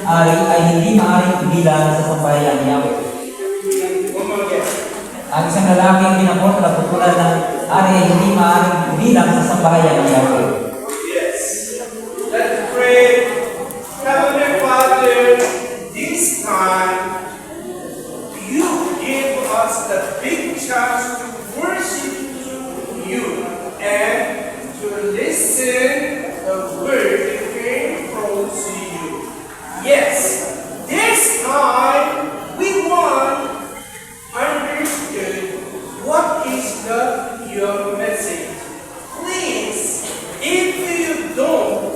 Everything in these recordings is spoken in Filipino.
ari ay hindi maaaring ibilang sa sambahayan ni Yahweh. Ang isang lalaking pinapot na putulan ng ari ay hindi maaaring ibilang sa sambahayan ni Yahweh. Yes. Let's pray. Heavenly Father, this time you give us the big chance to worship you and to listen the word that came from you. Yes, this time we want understood what is your message. Please, if you don't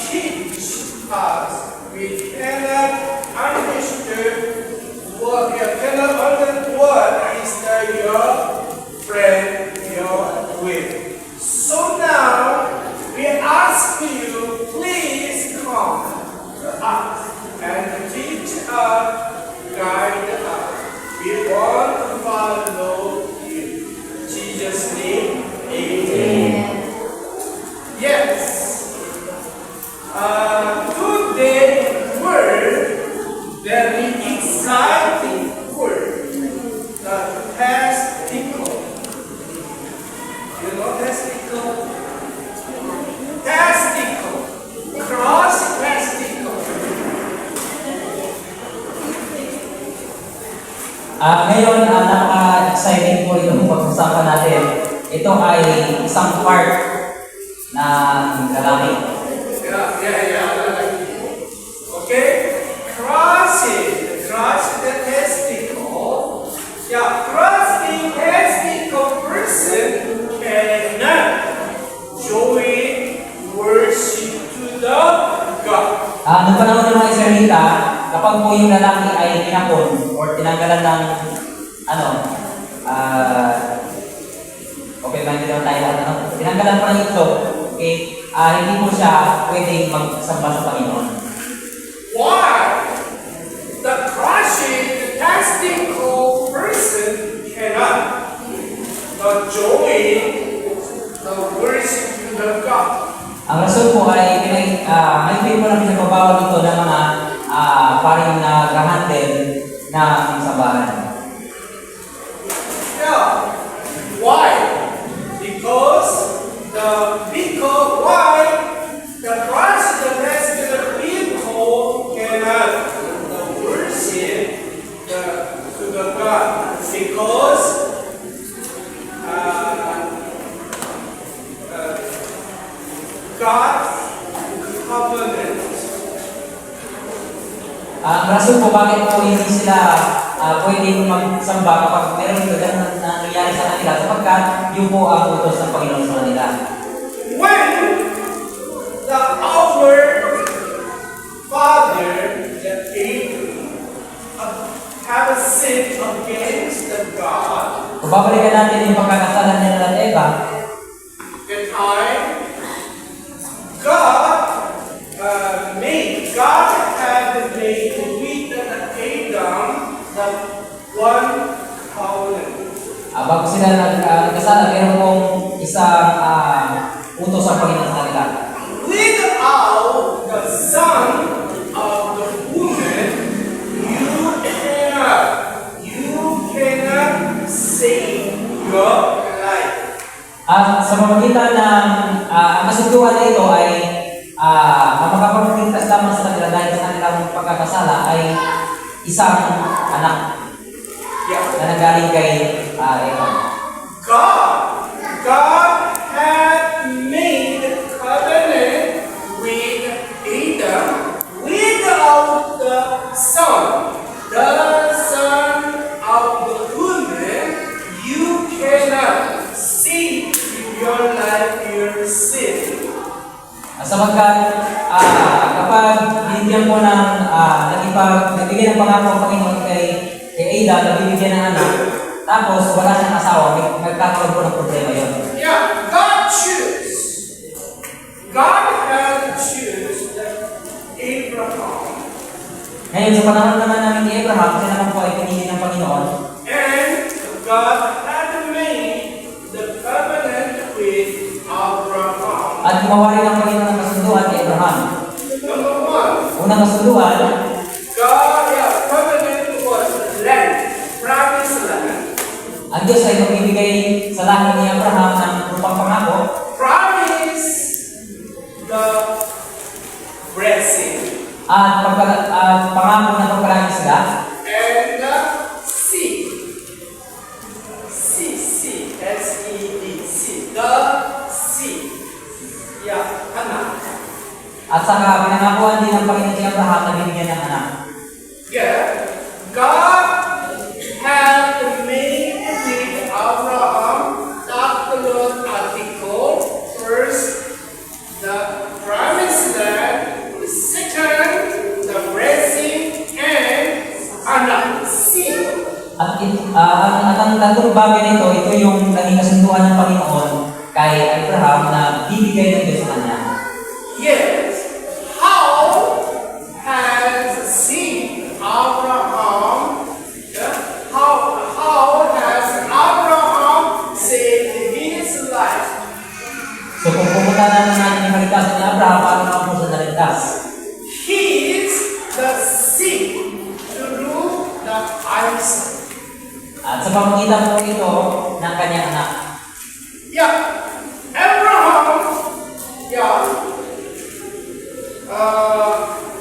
teach us, we cannot understand what is your friend, your will. So now we ask you, please come to us and teach us, guide us. We want to follow you. In Jesus' name, amen. Yes. Today's word, very exciting word, the testicle. You know testicle? Testicle. Cross testicle. Ngayon, napaka-exciting po itong pag-usapan natin. Ito ay isang part ng lalaki. Yeah. Okay? Crossing the testicle. Yeah, crossing testicle person cannot join worship to the God. Noong panahon ng mga Israelita, kapag po yung lalaki ay pinapon or tinanggalan ng okay, hindi naman tayo lahat, tinanggalan pa ng itlog, okay, hindi po siya pwedeng magsamba sa Panginoon. Why? The crushing, testicle person cannot join the worship to the God. Ang rason po ay may po namin nagbabawal dito ng mga paring nag-handle ng sambahan. Yeah. Why? Because why? The Christ, the rest of the people cannot worship to the God. Because God's covenant. Ang rason po bakit po hindi sila pwedeng magsamba kapag meron ito na nangyayari sa kanila sapagkat yun po ang utos ng Panginoon sa kanila. When our father, the Abraham, have sinned against the God, Kung babalikan natin yung pagkakasalan nila at Eva, the time God had made with Adam the one covenant. bago sila nagkasala, meron pong isang utos ang Panginoon sa kanila. Without the son of the woman, you cannot save your life. At sa pamagitan ng kasunduan na ito ay ang makapagpagligtas lamang sa kanila dahil sa kanilang pagkakasala ay isang anak na nanggaling kay Eva. God had made a covenant with Adam without the son. The son of the woman, you cannot save your life, your sin. Sapagkat kapag binigyan po ng nagbigay ng pangako ang Panginoon kay Ada, nabibigyan ng anak, tapos wala siyang asawa, magkakaroon po ng problema yun. Yeah, God choose. God had choose Abraham. Ngayon, sa panahon naman namin ni Abraham, siya naman po ay pinili ng Panginoon. And God had made the covenant with Abraham. At gumawa rin ang Panginoon ng kasunduan kay Abraham. Number unang kasunduan, God, yeah, covenant was land, promised land. ang Diyos ay magbibigay sa langit ni Abraham ng upang pangako Promise the blessing at pangako na pagpalain sila and the seed. Seed, S-E-D, seed. The seed. Yeah, anak. at saka pinangakuan din ng Panginoon si Abraham na bibigyan ng anak. Yeah, God had made with Abraham tatlong article. First, the promised land. Second, the blessing and anak, seed. At ang tatlong bagay na ito yung naging kasunduan ng Panginoon kay Abraham na bibigay ng Diyos sa kanya. Yes. How has seen Abraham? Yeah, how has Abraham saved his life? So kung pumunta naman natin yung kaligtasan ni Abraham, paano naman po sa naligtas? He is the seed through the Isaac. At sa pamagitan po ito ng kanyang anak. Yeah, Abraham. Yeah.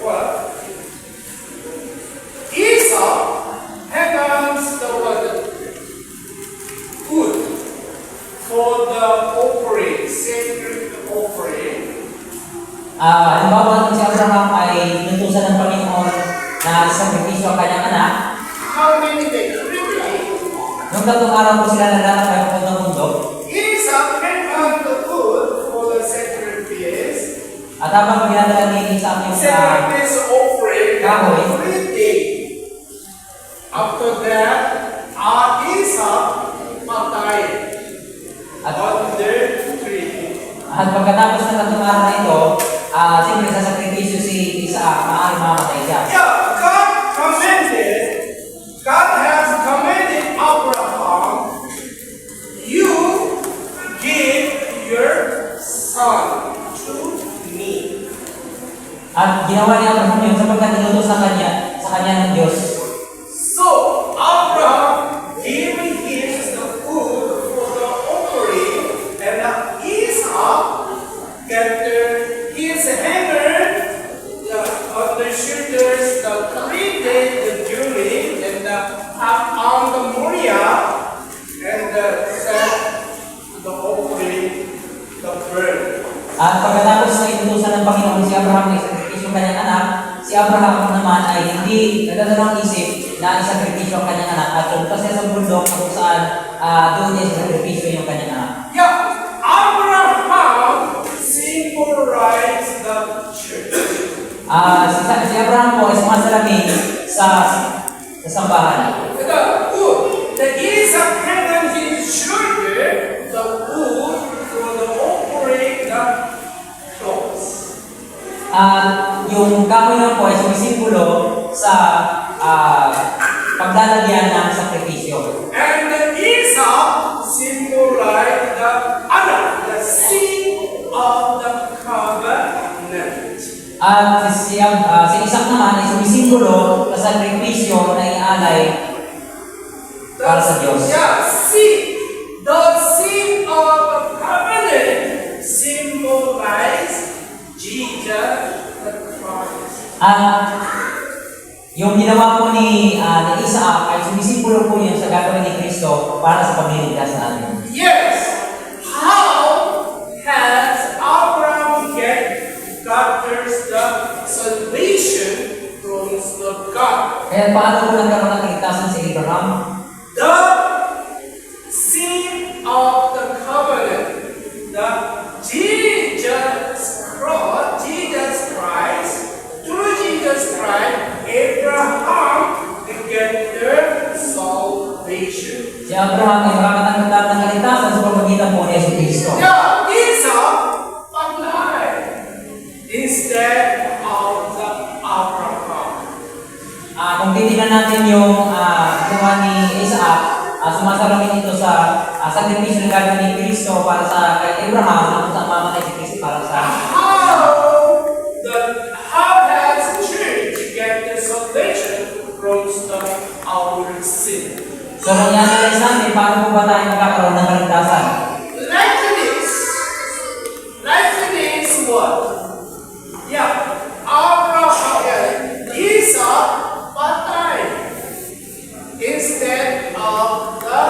What? Esau hands the what? Wood for the offering, sacred offering. Halimbawa si Abraham ay inutusan ng Panginoon na isakripisyo ang kanyang anak. How many days? 3 days. Nung tatlong araw po sila naglalakbay papuntang bundok, Esau hands the wood for the sacrifice. at habang ginadala ni Isaac yung Sacrifice offering kahoy, 3 days. After that, Esau patay. at, On the 3. at pagkatapos ng tatlong araw na ito, siyempre sa sakripisyo si Isaac, maaaring mamatay siya. Yeah, God has commanded Abraham, you give your son to me. At ginawa ni Abraham yun sapagkat inutos sa kanya ng Diyos. So Abraham gave his the food for the offering, and Isaac get his hammer on the shoulders, the 3 days the journey, and up on the Moriah, and set the offering, the bird. At pagkatapos na inutusan ng Panginoon si Abraham na isakripisyo ang kanyang anak, si Abraham naman ay hindi nagdadalawang isip na isakripisyo ang kanyang anak at lumabas siya sa bundok kung saan doon niya isakripisyo yung kanyang anak. Yeah, Abraham symbolized the church. Si Abraham po ay sumasalamin sa sambahan. The Isaac had on his shoulder the wood for the offering the cross. Yung kahoy na po ay sumisimbolo sa paglalagyan ng sakripisyo. And the Esau symbolized the seed of the covenant. At si Isaac naman ay sumisimbolo sa sakripisyo na ialay para sa Diyos. Yeah, seed. The seed of the covenant symbolized Jesus the Christ. Yung ginawa po ni Isaac ay sumisimbolo po yun sa gagawin ni Kristo para sa pagliligtas natin. Yes. How has Abraham gathers the salvation from the God? Kaya paano po nagkaroon ng kaligtasan si Abraham? The seed of the covenant, the Jesus Christ, through Jesus Christ, Abraham get their salvation. Si Abraham ay makakatanggap ng kaligtasan sa pamamagitan po ni Yesu Kristo. Yeah, Esau applied instead of the Abraham. Kung titignan natin yung ginawa ni Isaac, sumasalamin ito sa sakripisyo ng gagawin ni Kristo para sa kay Abraham na kung saan mamatay si Kristo para sa How has So, kung i-analyze natin, paano po ba tayo magkakaroon ng kaligtasan? Like this what? Yeah. Abraham, Isaac, patay. Instead of the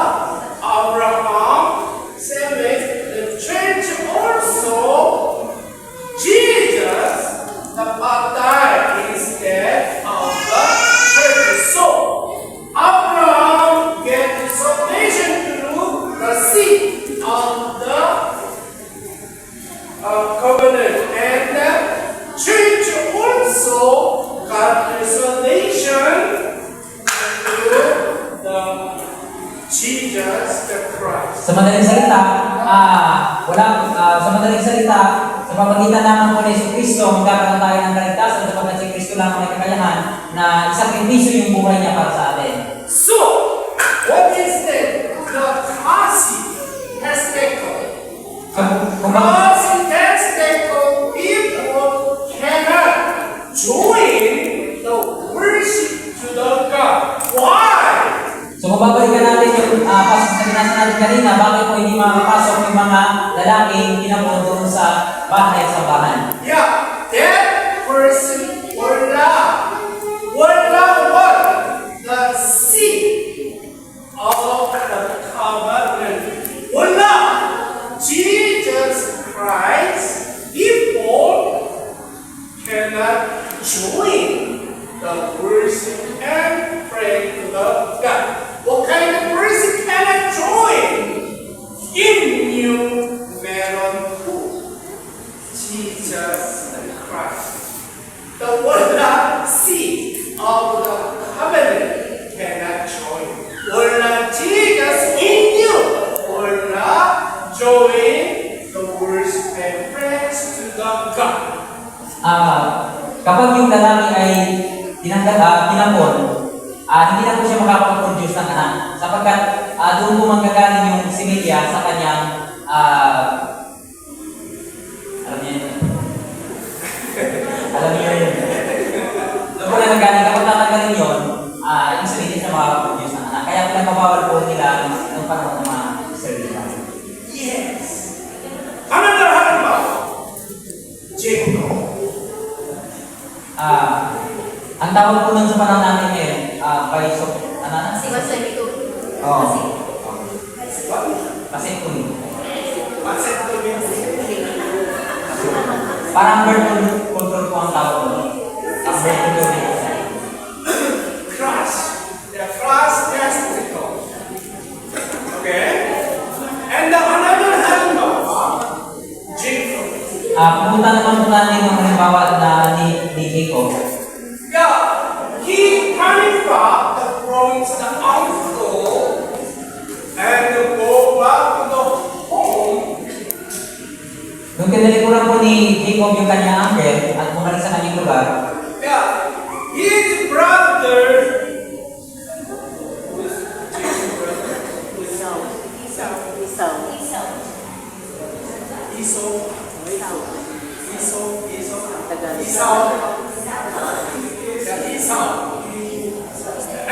Abraham, the church also, Jesus, the patay instead of the church. So, Abraham get salvation through the seed of the covenant, and the church also got the salvation through the Jesus the Christ. Sa madaling salita, sa pamagitan lamang po ni Yesu Kristo, magkakaroon tayo ng kaligtasan sapagkat si Kristo lang may kakayahan na isakripisyo yung buhay niya para sa atin. So, what is that? The classic testicle. Classic testicle people cannot join the worship to the God. Why? So kung babalikan natin yung passage na binasa natin kanina, bakit po hindi makapasok yung mga lalaking pinapon doon sa bahay sa bahan? Yeah, that person wala what? The seed of the covenant. Wala. Jesus Christ, people cannot join the worship and pray to the God. What kind of person cannot join? In you, meron po Jesus Christ. The wala seed of the covenant cannot join. Wala Jesus in you. Wala join the worship and praise to the God. Kapag yung lalaki ay pinapon, hindi na po siya makapag-produce ng anak sapagkat doon po manggagaling yung similya sa kanyang alam niyo yun? Alam niyo yun? Doon po na nanggaling, kapag tatanggalin yun, yung similya siya makapag-produce ng anak. Kaya pinapabawal po nila ng panahon ng mga Israelita. Yes. Another halimbawa. Jacob. Ang tawag po nun sa panahon natin ngayon, baisok, Oo. Vasectomy. Parang birth control po ang tawag po. Ang birth control. Crush. The crush testicle. Okay? And the another halimbawa, Jacob. Pumunta naman po natin yung halimbawa na ni Jacob. Yeah, he coming back from the uncle and go back to the home. Nung kinalikuran po ni Jacob yung kanyang uncle at bumalik sa kanyang lugar, Yeah, his brother. Who is Jacob's brother? Esau.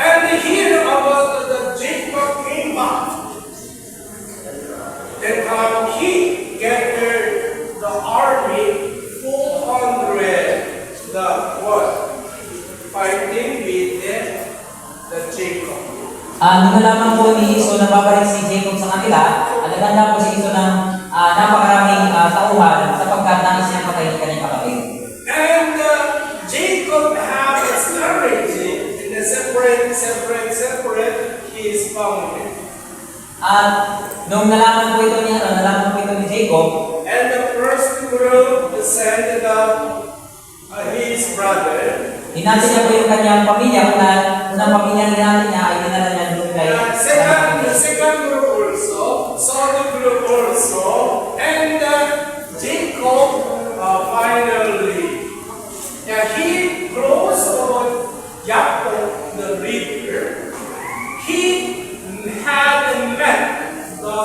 And here about the Jacob came back. Then he gathered the army 400 the what? Fighting with the Jacob. nung nalaman po ni Iso na babalik si Jacob sa kanila, naganda po si Iso ng napakaraming tauhan sapagkat nais niyang patayin kanyang kapatid. And Jacob had a strategy in the separate his family. At nung nalaman po ito ni Jacob, And the first group sent his brother. hinati niya po yung kanyang pamilya, unang pamilya hinati niya ay dinala niya doon kay The second group also, third group also, and Jacob finally, he crossed over Jacob the river. He had met the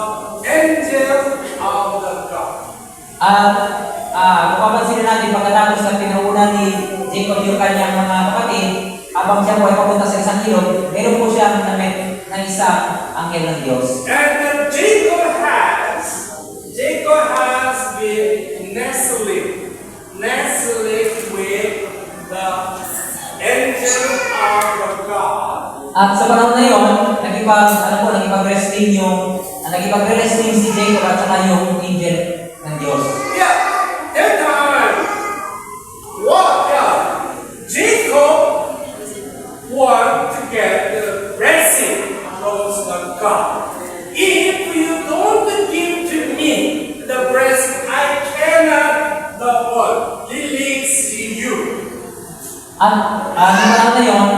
angel of the God. Kung papansin natin, pagkatapos na pinauuna ni Jacob yung kanyang mga kapatid, habang siya po ay papunta sa isang ilog, meron po siya na na isang anghel ng Diyos. And Jacob has been nestling with the angel of God. At sa panahon na yun, nakipag-wrestling si Jacob at saka yung angel ng Diyos. Yeah, that time, Jacob want to get the blessing from God. If you don't give to me the blessing, I cannot release you. At nung panahon na yun,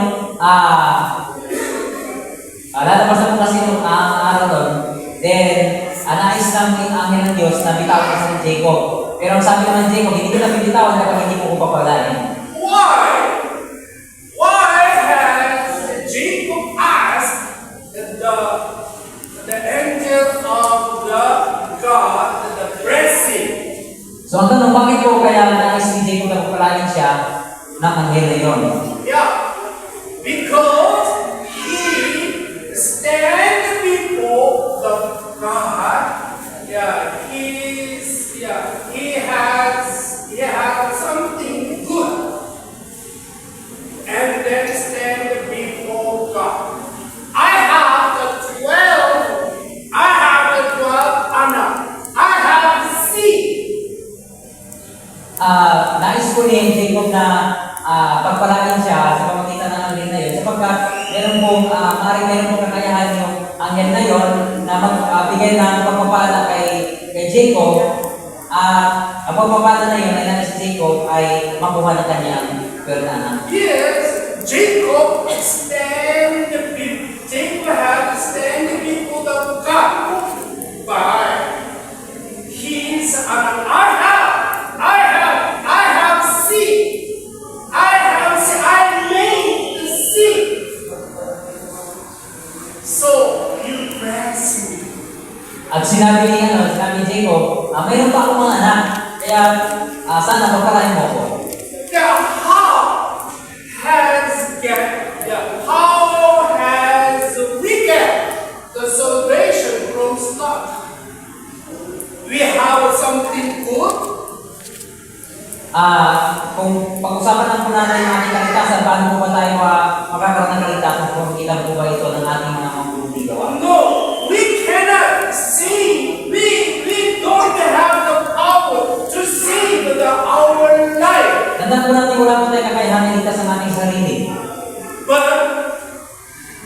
lalabas na po kasi nung araw doon, then nais ng angel ng Diyos na bitawan sa Jacob. Pero ang sabi naman Jacob, hindi ko na bitawan kapag hindi ko papalain. Why? Why has Jacob asked the angel of the God the blessing? So ang tanong, bakit po kaya nais ni Jacob na papalain siya ng anghel na yun? Yeah, because he stand before the God. Yeah, he has something good, and then stand before God. I have the 12 anak. I have seed. Nais po ni Jacob na pagpalain siya sa pamagitan ng anghel na yun sapagkat meron pong kakayahan yung anghel na yun na magbigay ng pagpapala kay Jacob at ang pagpapala na yun ay nais si Jacob ay makuha ng kanyang anak. Yes, Jacob had to stand before the God by his honor. I have seed. I made the seed. So you bless me. At sinabi ni Jacob, mayroon pa akong mga anak, kaya sana pagpalain mo ako. How has we get the salvation from God? We have something good. Kung pag-usapan lang po natin yung ating kaligtasan, paano po ba tayo magkakaroon ng kaligtasan kung kita po ba ito ng ating mga mabubuting gawa? No, we cannot save. We don't have the power to save our life. Tandaan po natin wala po tayo kakayahan iligtas ang ating sarili. But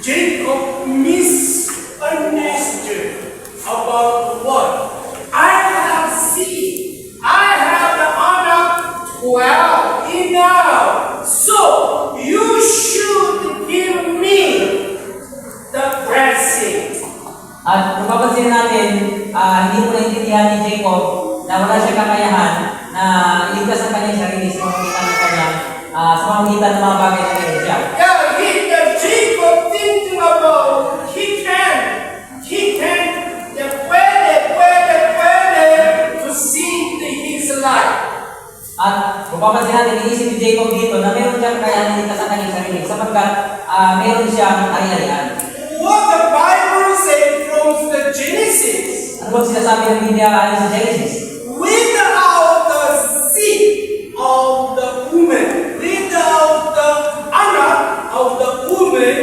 Jacob misunderstood about what? I have seen. I have the honor 12 enough. So you should give me the blessing. At kung papansin natin, hindi po naintindihan ni Jacob na wala siyang kakayahan na iligtas ang kanyang sarili sa pamamagitan ng mga bagay na meron siya. Jacob thinking about he can pwede to save his life. At kung papansin natin, iisip ni Jacob dito na meron siyang kakayahan na iligtas ang kanyang sarili sapagkat meron siyang ari-arian. What the Bible says from the Genesis, Ano ba sinasabi ng Biblia ayon sa Genesis? without the seed of the woman, without the honor of the woman,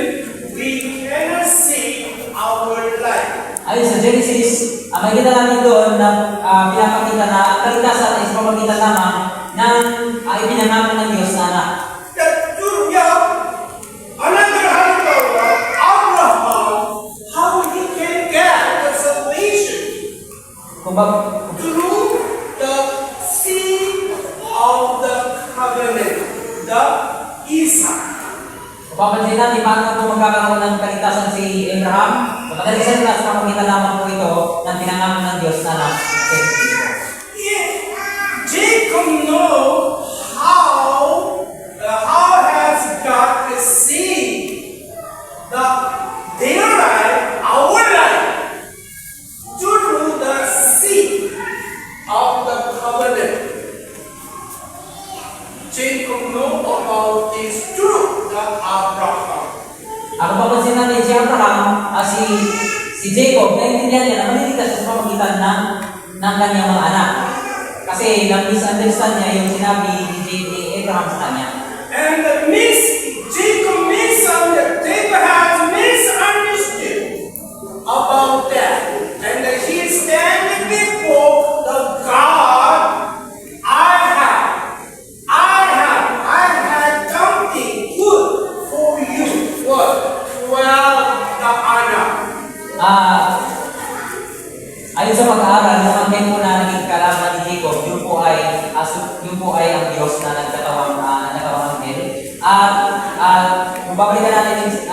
we cannot save our life. Ayon sa Genesis, makikita natin doon na pinapakita na ang kaligtasan ay sa pamamagitan lamang ng ipinangalan ng Diyos na anak. Another Abraham, how he can get the salvation? Through the seed of the covenant, the Isaac. Kung papansin natin, paano po magkakaroon ng kaligtasan si Abraham? Sa kadalisan na sa pamamagitan lamang po ito ng pinangalan ng Diyos na anak. Jacob know how has God seen their life, our life, through the seed of the covenant. Jacob know about this through the Abraham. Kung papansin natin si Abraham, si Jacob, naiintindihan niya na maliligtas sa pamamagitan ng kanyang mga anak. Kasi na-misunderstand niya yung sinabi ni Abraham sa kanya. And Jacob has misunderstood about that. And he standing before the God, I had something good for you. What? Well, the honor. Ayon sa pag-aaral, yung angkin po na naging kalaban ni Jacob, yun po ay ang Diyos na nagkatawang angkin. At kung babalikan natin si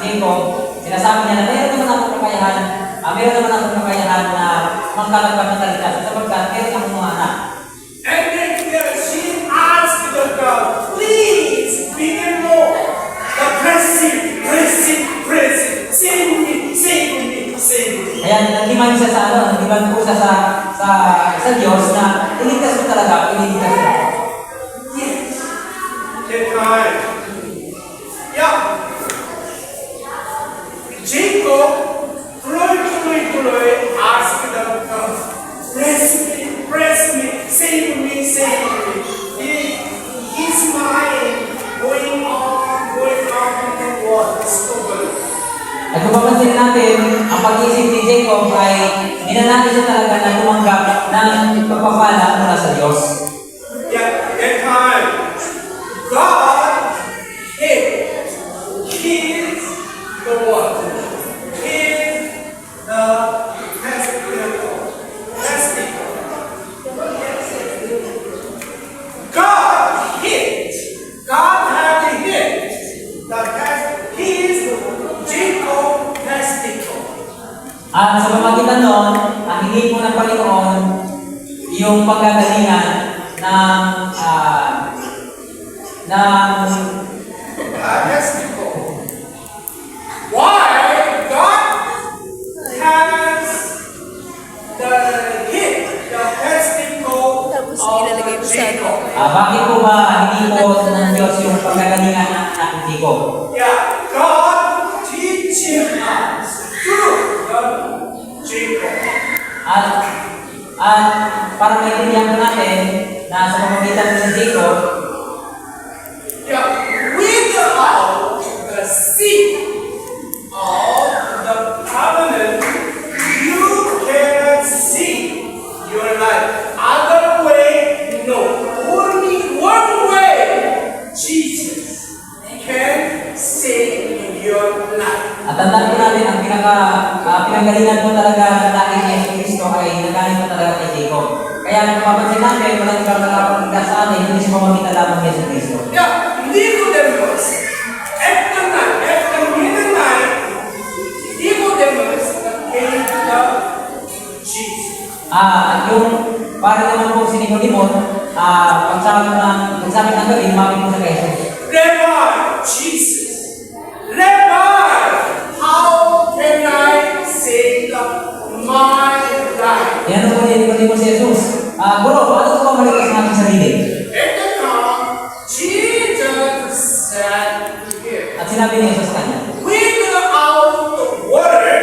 Jacob, sinasabi niya na meron naman akong kakayahan na magkalagpan ng talitas sapagkat meron akong mga anak. And then she asked the God, please, be the Lord. The blessing, save me. Kaya nagdiman siya nagdiman po siya sa Diyos na iligtas mo talaga, iligtas mo. Yes. That time. Yeah. Jacob, glory, asked the God, bless me, save me. His mind going on in the world. At kung papansin natin, ang pag-iisip ni Jacob ay ninanati siya talaga na tumanggap ng pagpapala mula sa Diyos. Yeah, that time, God is the one. Is the testicle. God had hit the he is Jacob testicle. At sa pamagitan nun, ang hingin po ng Panginoon, yung pagkagalingan ng Testicle. Why God has the testicle Tapos of ilalagay mo sa Jacob? bakit po ba hindi po ng Diyos yung pagkagalingan ng anak ni Jacob? Yeah, God teaching us through Jacob. At para maintindihan po natin na sa pamamagitan ni Jacob, Yeah, without the seed of the covenant, you cannot see your life. Other way, no. Only one way, Jesus can save your life. at tandaan po natin ang pinanggalingan po talaga ng dating ni Yesu Cristo ay nagaling po talaga kay Jacob. Kaya kung papansin natin, walang ibang nakapagligtas sa atin, hindi sa pamamagitan lamang ni Yesu Cristo. Yeah, Nicodemus, after midnight, Nicodemus came to Jesus. Yung para naman po si Nicodemo, pagsabi ng gabi, lumapit po sa kay Jesus. Rabbi, Jesus, Rabbi, how can I save my life? Yan po ni Nicodemo si Jesus. Guro, paano ko ba maligtas ng aking sarili? At the time, Jesus said to him, At sinabi ni Jesus sa kanya, without the water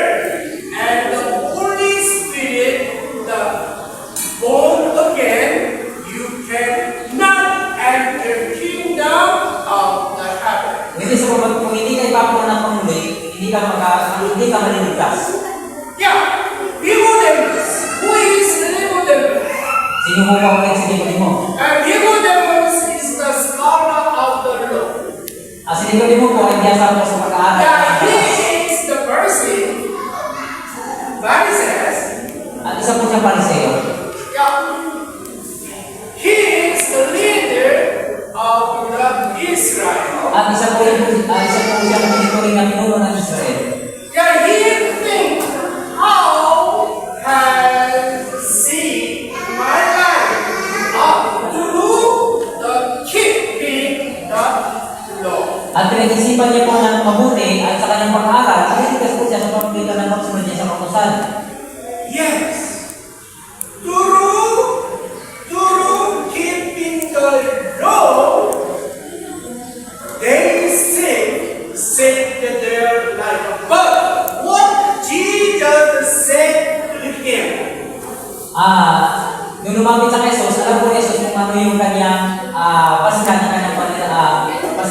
and the Holy Spirit, the born again, you cannot enter kingdom of the heaven. hindi sa kung hindi ka ipapunan ng pamuli, hindi ka maliligtas. Yeah, Nicodemus. Who is Nicodemus? Sino mo pa ulit si Nicodemo? And Nicodemus is the scholar of the law. Si Nicodemo po ay biyasa po sa pag-aaral. Yeah, he is the person, Bible says, At isa po siyang pariseo. yeah, he is the leader of the Israel. At isa po siyang pinituring na pinuno ng Israel. Yeah, he think how has seen my life through the keeping the law. At pinag-isipan niya po ng mabuti at sa kanyang pag-aaral, naliligtas po siya sa pamamagitan ng pagsunod niya sa kautusan. Yes, through keeping the law, they saved their life. But what Jesus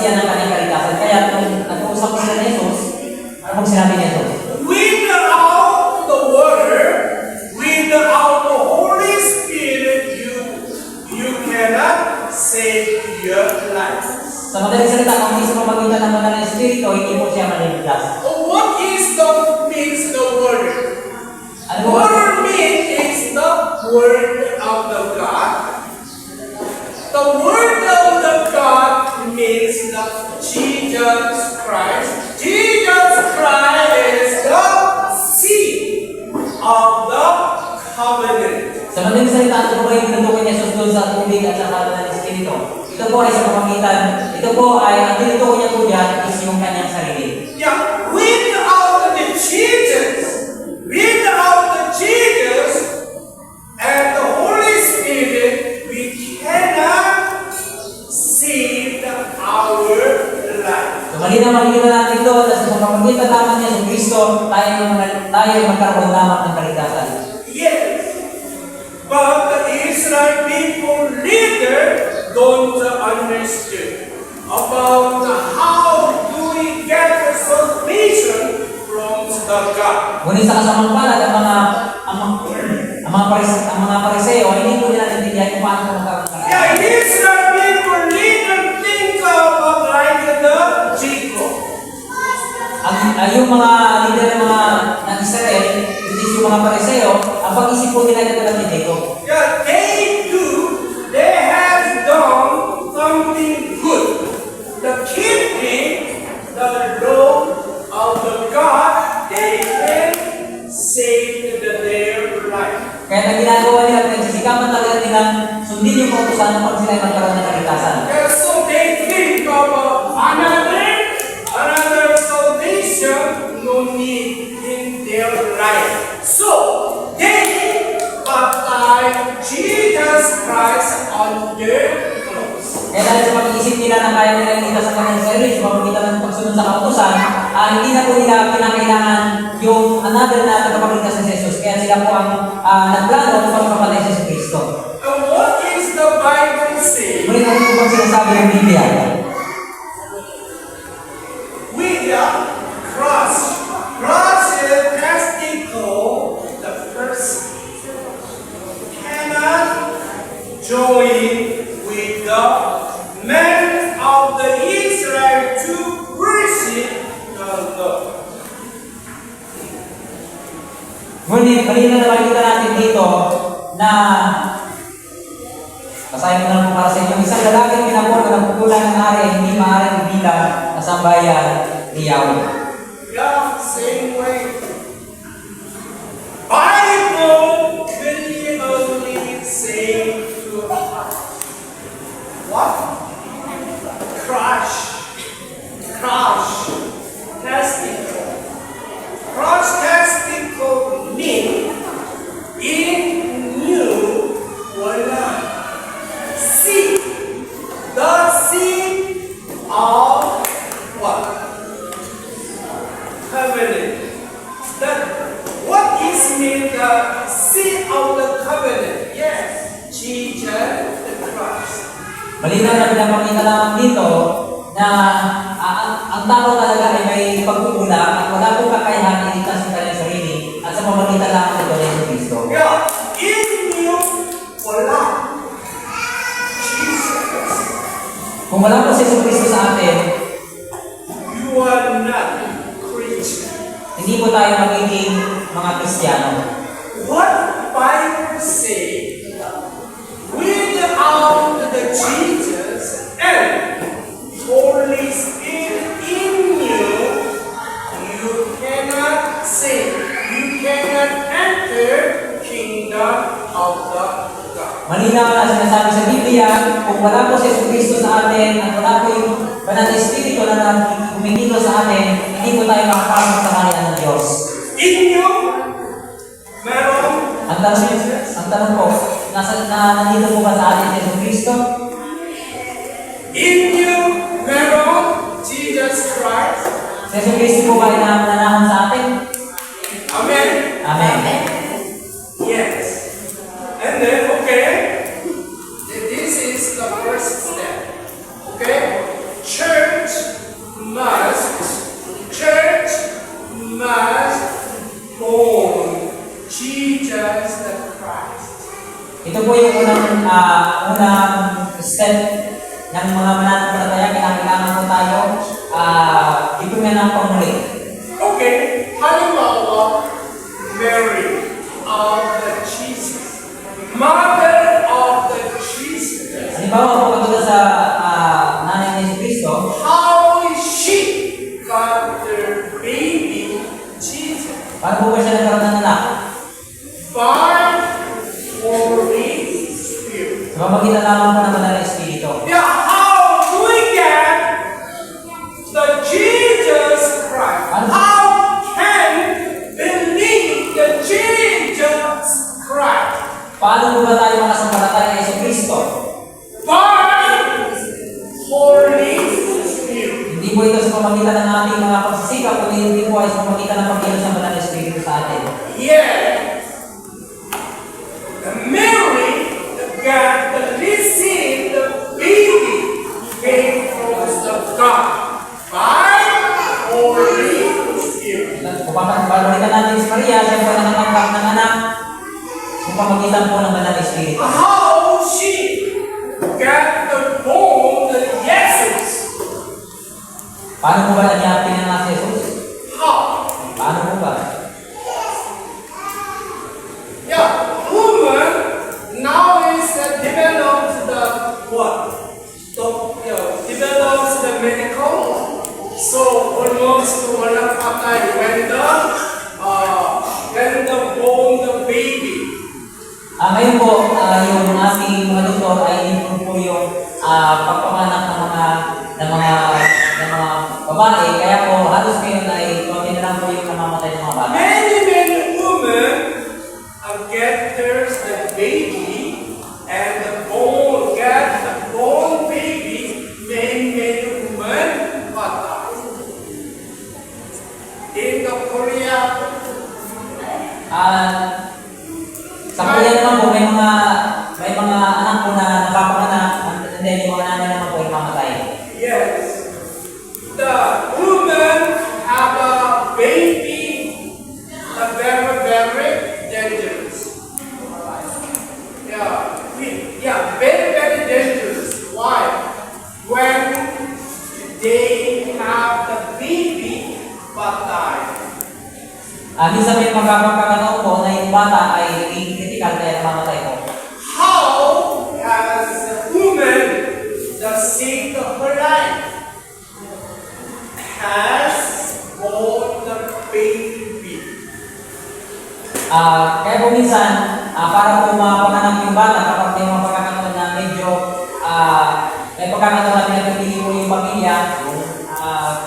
garantiya ng kanyang kaligtasan. Kaya nung nag-uusap ko sila ni Jesus, ano pong sinabi ni Jesus? Without the Word, without the Holy Spirit, you cannot save your life. Sa madaling salita, kung hindi sa pamagitan ng banal na Espiritu, hindi po siya maliligtas. What means the Word? Ano po? Word means the Word of the God. The Word of the God means the Jesus Christ. Jesus Christ is the seed of the covenant. Sa madaling salita, ito po ay tinutukoy ni Jesus doon sa tubig at sa banal na Espiritu. Ito po ay sa pamagitan, ito po ay, ang tinutukoy niya po dyan is yung kanyang sarili. Yeah, without the Jesus and the Holy Spirit, we cannot save our life. So mali na makikita natin doon na sa pamagitan lamang niya sa Kristo, tayo magkaroon lamang ng kaligtasan. Yes, but the Israel people leader don't understand about how do we get the salvation from the God. Ngunit sa kasamang palad, ang mga pariseo, hindi po nila naintindihan kung paano magkaroon ng Yeah, Israel people leader think about like the Jacob. yung mga leader ng Israel, which is yung mga pariseo, ang pag-isip po nila ito lang ni Jacob. Yeah, they have done something good. The keeping the law of the God, they can save their life. Kaya na ginagawa nila, nagsisikapan talaga nilang sundin yung kautusan ng pag sila ay magkaroon ng kaligtasan. Yeah, so they think of another salvation, no need in their life. So they baptize Jesus Christ on their cross. Kaya dahil sa pag-iisip nila na kaya nila iligtas sa kanyang sarili, sa pamagitan ng pagsunod sa kautusan, hindi na po nila pinakailangan yung another na tagapagligtas ni Jesus. Kaya sila po ang nagplano ng pagpapalay sa Kristo. And what is the Bible say? Ngunit ano po bang sinasabi ng Biblia? With the cross. Cross is testicle, the first cannot join with the men of the Israel to worship the Lord. Ngunit kanina na makikita natin dito na basahin mo na po para sa inyo. Isang lalaking pinapuro ng pupulan ng hari hindi maaaring ibilang na sambayan ni Yahweh. Yeah, same way. Bible will only say to us. What? Crush. Testicle. Crush testicle mean in new wala. Seed. The seed of what? Covenant. What is mean the seed of the covenant? Yes, Jesus the Christ. Malinaw na pinapakita lamang dito na ang tao talaga ay may pagkukulang at wala pong kakayahan iligtas sa kanyang sarili at sa pamagitan lamang ito ni Kristo. Yeah, in you wala. Jesus. Kung wala po si Kristo sa atin, You are not Christian. hindi po tayo magiging mga Kristiyano. What Bible say? Without the Jesus and Holy Spirit in you, you cannot save. You cannot enter kingdom of the God. Malinaw na sinasabi sa Biblia, kung wala po si Kristo sa atin at wala po yung banal na Espiritu na kumikilo sa atin, hindi po tayo makapasok sa kanila ng Diyos. In you, meron Ang tanong po, nandito po ba sa atin si Kristo? in you, meron Jesus Christ. Si Kristo po ba ay nananahan sa atin? Amen. Amen. Yes. And then, okay, this is the first step. Okay? Church ito po yung unang step ng mga mananampalataya. Kailangan po tayo ipingan ng pamuli. Okay, halimbawa, Mary of the Jesus, Mother of the Jesus. Halimbawa po katulad sa nanay ni Kristo, How she got the baby Jesus? paano po ba siya nagkaroon ng anak? By Holy Spirit. Sa pamagitan lamang po ng Banal na Espiritu. Yeah, how do we get the Jesus Christ? How can believe the Jesus Christ? Paano po ba tayo makasampalataya kay Kristo? By Holy Spirit. Hindi po ito sa pamagitan ng ating mga pagsisikap, kundi hindi po ay sa pamagitan ng pagkilos ng Banal na Espiritu sa atin. Yes. Mary got to receive the baby came from the God by Holy Spirit. Kung babalikan natin si Maria, siya po ay nakatanggap ng anak sa pamagitan po ng Banal na Espiritu. How she got the bone, the Jesus? Paano po ba niya pinanganak si Jesus? How? Paano po ba? Yeah, woman now is develops the what? Develops the medical. So almost wala patay when the born the baby. Ngayon po, yung aming mga doktor ay improve po yung pagpapanak ng mga babae. Kaya po, halos ngayon ay konti na lang po yung namamatay ng mga bata. Many women get the baby and the born baby. Many women patay. In the Korea. Sa Korea naman po, may mga anak po na napapanganak, and then yung mga nanay naman po ay mamatay. Yes. The woman have a baby, very, very dangerous. Yeah, very, very dangerous. Why? When they have the baby, but die. Minsan may magkakataon po na yung bata ay naging critical kaya namamatay po. How has a woman the sake of her life has born the baby? Kaya po minsan, para po mapanganak yung bata kapag may mga pagkakataon na medyo may pagkakataon na pinagpili po yung pamilya,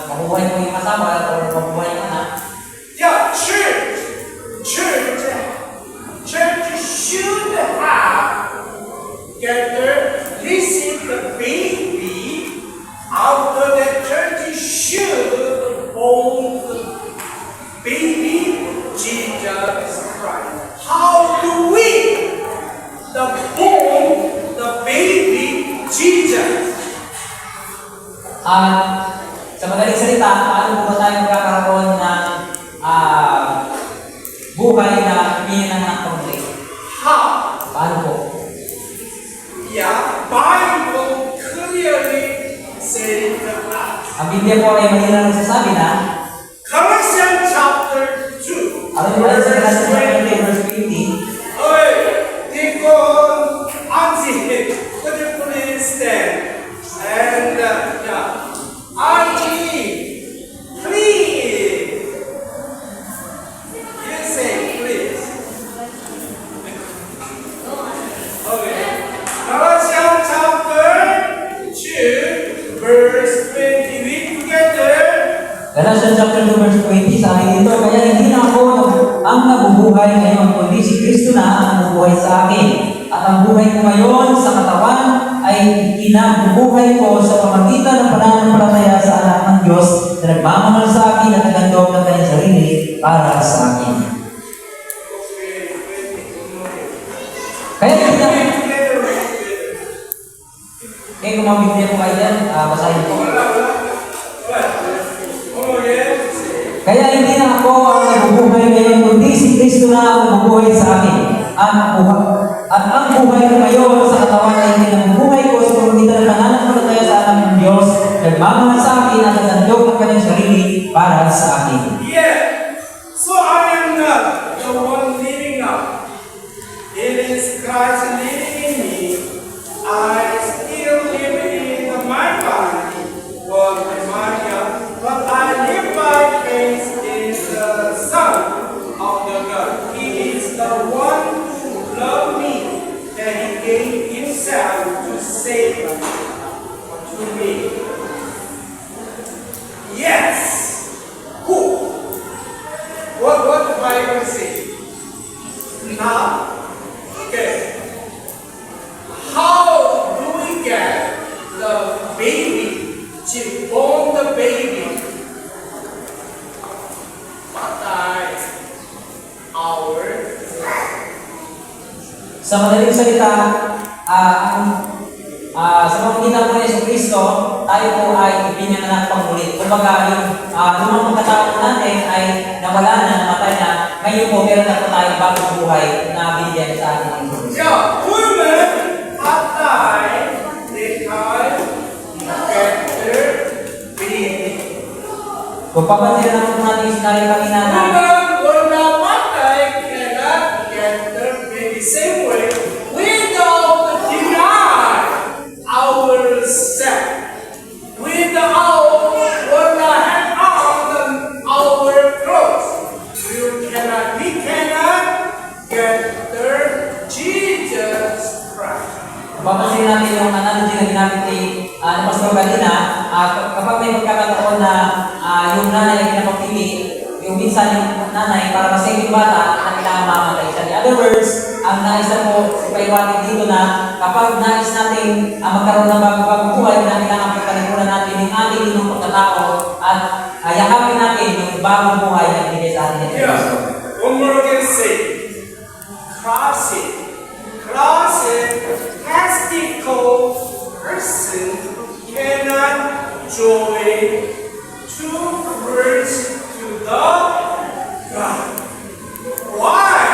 mabubuhay po yung kasama o mabubuhay yung anak. Yeah, church should have receive the baby. After the church should own the baby Jesus Christ. How do we own the baby Jesus? Sa madaling salita, paano po ba tayo magkakaroon ng buhay na pilihan ng anak pamuli? How? Paano po? Yeah, Bible clearly said that. Ang Biblia po ay malinaw nagsasabi na Colossians chapter 2. alam mo ba sa Galatians chapter 2 verse 20, Hey, Deacon Anzi, could you please stand? And please. You say please. Okay. Colossians chapter 2, verse 20. We together. Galatians chapter 2 verse 20, sabi dito, kaya hindi na ako ang nabubuhay ngayon, kundi si Kristo na ang nabubuhay sa akin. At ang buhay ko ngayon sa katawan ay kinabubuhay ko sa pamagitan ng pananampalataya sa anak ng Diyos na nagmamahal sa akin at nagandog ng kanyang sarili para sa akin. Kaya hindi na... Kaya kung mabibigyan ko kayo dyan, basahin ko. Kaya hindi na ako ang nabubuhay ngayon, kundi si Kristo na ang nabubuhay sa akin. At At ang buhay ko ngayon sa katawan ay hindi ng buhay ko sa pamamagitan ng pananampalataya sa anak ng Diyos, nagmamahal sa akin at nagandog ang kanyang sarili para sa akin. Yeah. So I am not the one living now. It is Christ living in me. I still live in my body, but I live by faith in the Son of the God. He is the one who loved me, and He gave Himself to save to me. Yes. Who? What the Bible say? Now, okay. How do we get the baby to born the baby? By our Sa madaling salita, sa pamamagitan po ni Yesu Kristo, tayo po ay ipinanganak pang muli. Kumbaga, yung lumang pagkatao natin ay nawala na, namatay na. Ngayon po, meron na po tayong bagong buhay na binigyan sa atin ng Yesu Kristo. yeah, women are died because better baby. Kung papansin naman po natin yung sinabi kanina na Women will not matay cannot get the baby same way without deny ourselves. Without will not hang on our clothes. We cannot get the Jesus Christ. papansin natin yung analogy na ginamit ni Pastor kanina, kapag may pagkakataon na yung nanay ay pinapapili, yung minsan yung nanay para masave yung bata na kailangan mamatay siya. In other words, ang nais na po si paiwatig dito na kapag nais natin magkaroon ng bagong buhay na kailangan pagkalimunan natin yung ating inong pagkatao at yakapin natin yung bagong buhay na ibigay sa atin ni Kristo. Yeah. One more can say, crossing, testicle person cannot join two words to the God. Why?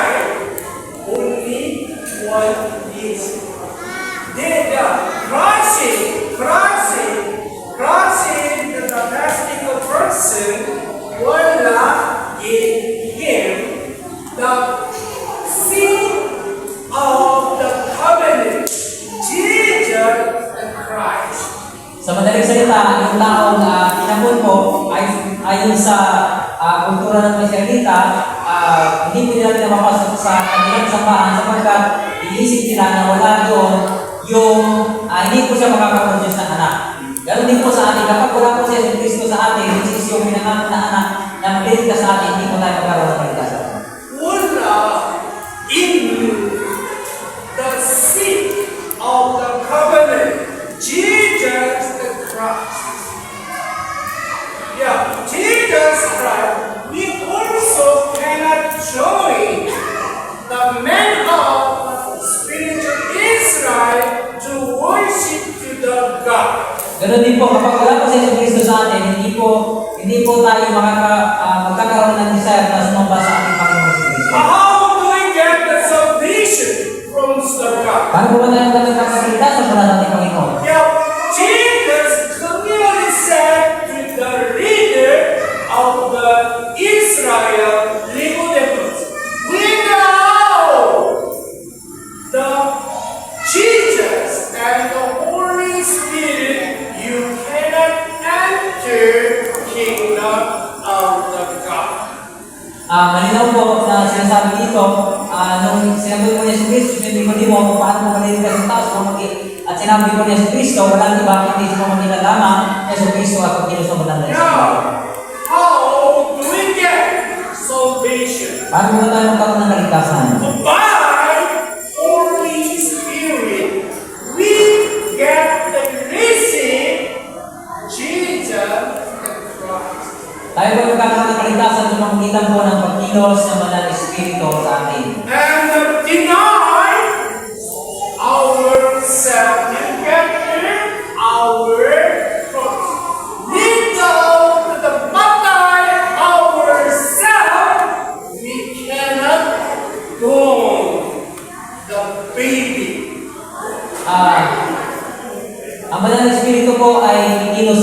Only one is. The crossing the testicle person will not give him the seal of the covenant, Jesus Christ. Sa madaling salita, yung taong kinapon po ay ayon sa kultura ng Israelita, hindi po nila mapasok sa kanilang sambahan sapagkat iisip nila na wala doon yung hindi po siya makakaproduce ng anak. Ganon din po sa atin, kapag wala po si Kristo sa atin, which is yung pinanganak na anak na magliligtas sa atin, hindi po tayo magkaroon ng kaligtasan. Wala in the seed of the covenant, Jesus the Christ. Yeah, Jesus Christ, we also cannot join the men of spiritual Israel to worship to the God. Ganon din po, kapag wala po si Kristo sa atin, hindi po tayo magkakaroon ng desire na sumamba sa ating Panginoon si Kristo. How do we get the salvation from the God? Paano po ba tayo magkakaligtasan mula sa ating Panginoon? Yeah, Jesus clearly said to the leader of the Israel Nicodemus, without the Jesus and the Holy Spirit, you cannot enter kingdom of the God. Malinaw po na sinasabi dito, nung sinabi po niya si Kristo, hindi mo kung paano mo maliligtas ang tao sa pamamagitan. At sinabi po niya si Kristo, walang iba kundi sa pamamagitan lamang niya si Kristo at pagkinusunod ng Diyos. Now, how do we get salvation? Paano mo tayo magkaroon ng kaligtasan? By Holy Spirit, we get the receive Jesus Christ. Tayo po magkakaroon ng kaligtasan sa pamamagitan po ng pagkilos ng Banal na Espiritu sa atin. And deny ourselves and get our cross. Without the battle ourselves, we cannot go the baby.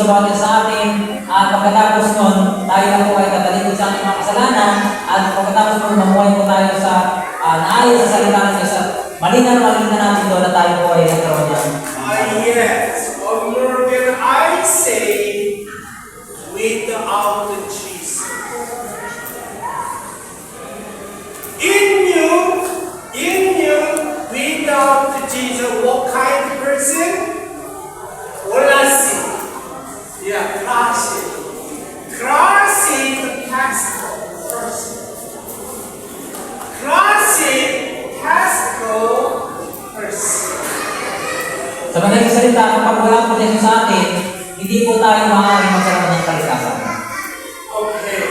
suwatin sa atin at pagkatapos nun, tayo na po ay tatalikod sa ating mga kasalanan at pagkatapos nun, mamuhay po tayo sa naayon sa salita ng Diyos at malinaw natin doon na tayo po ay nagkaroon ng Yes, or more than I say, without Jesus. In you, without Jesus, what kind of person? Olasi. Yeah, classic. Classic classical person. Classic classical person. Sa madaling salita, kapag wala po Diyos sa atin, hindi po tayo maaaring magkaroon ng kaligtasan. Okay.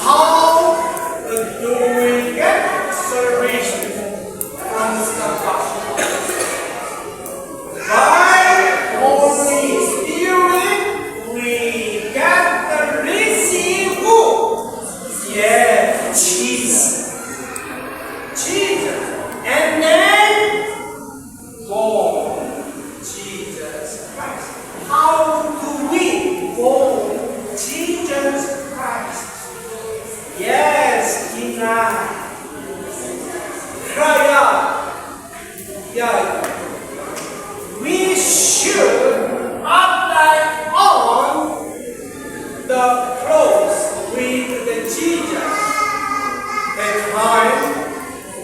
How do we get salvation from the gospel? By Holy Spirit, we get the receive who? Yeah, Jesus. Jesus. And then born Jesus Christ. How do we born Jesus Christ? Yes, deny. Cry out. Yeah. We should apply on the clothes with the Jesus. That time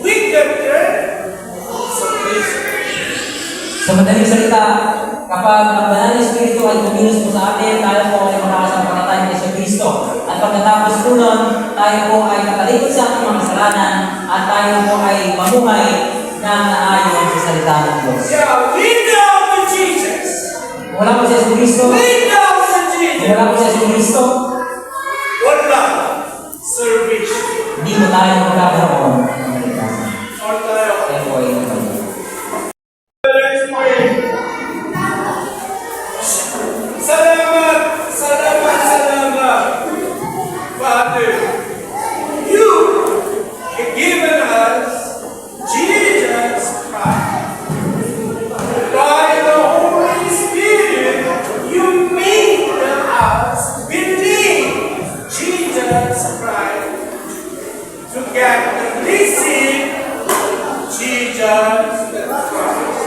we get the salvation. Sa madaling salita, kapag ang banal na Espiritu ay kumilos po sa atin, tayo po ay makakasampalataya ni Yesu Cristo. At pagkatapos po nun, tayo po ay katalikod sa ating mga kasalanan at tayo po ay mamuhay na naayon sa salita ng Diyos. Yeah, without Jesus. Wala po si Yesu Cristo. Without Jesus. Wala po si Yesu Cristo. Wala. Salvation. Hindi mo tayo magkakaroon ng kaligtasan. Or tayo. Kaya po ay nagpapalala. Let's pray. Salamat, salamat, salamat. Father, you have given us Jesus Christ. By the Holy Spirit, you made us believe Jesus Christ to get to receive Jesus Christ.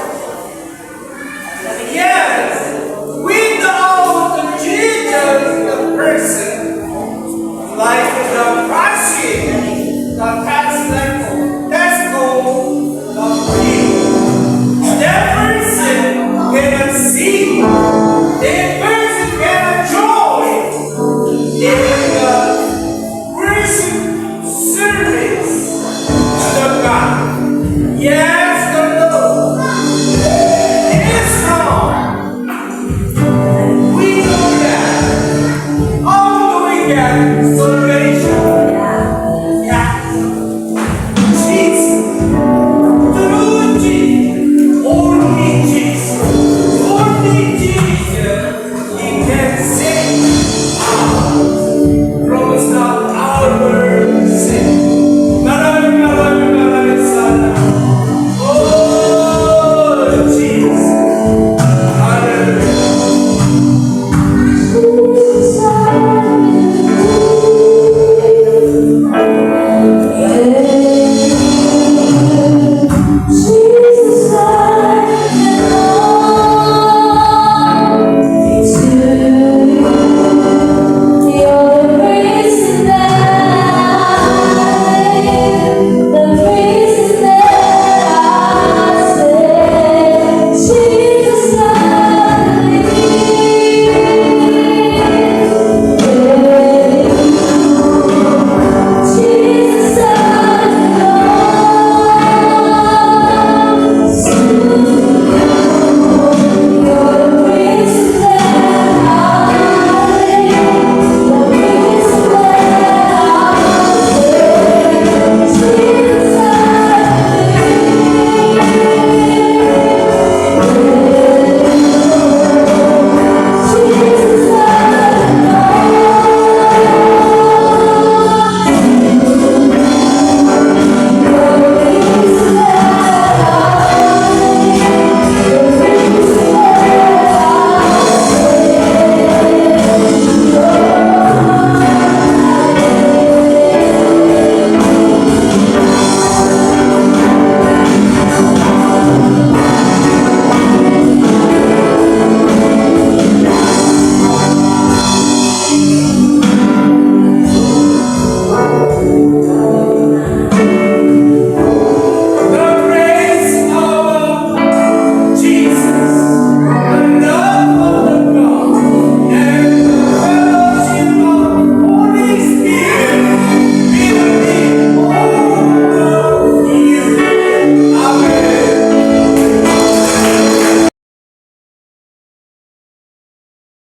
Yes, without Jesus, the person, like the classic, the tabernacle, the priest, that person cannot see. That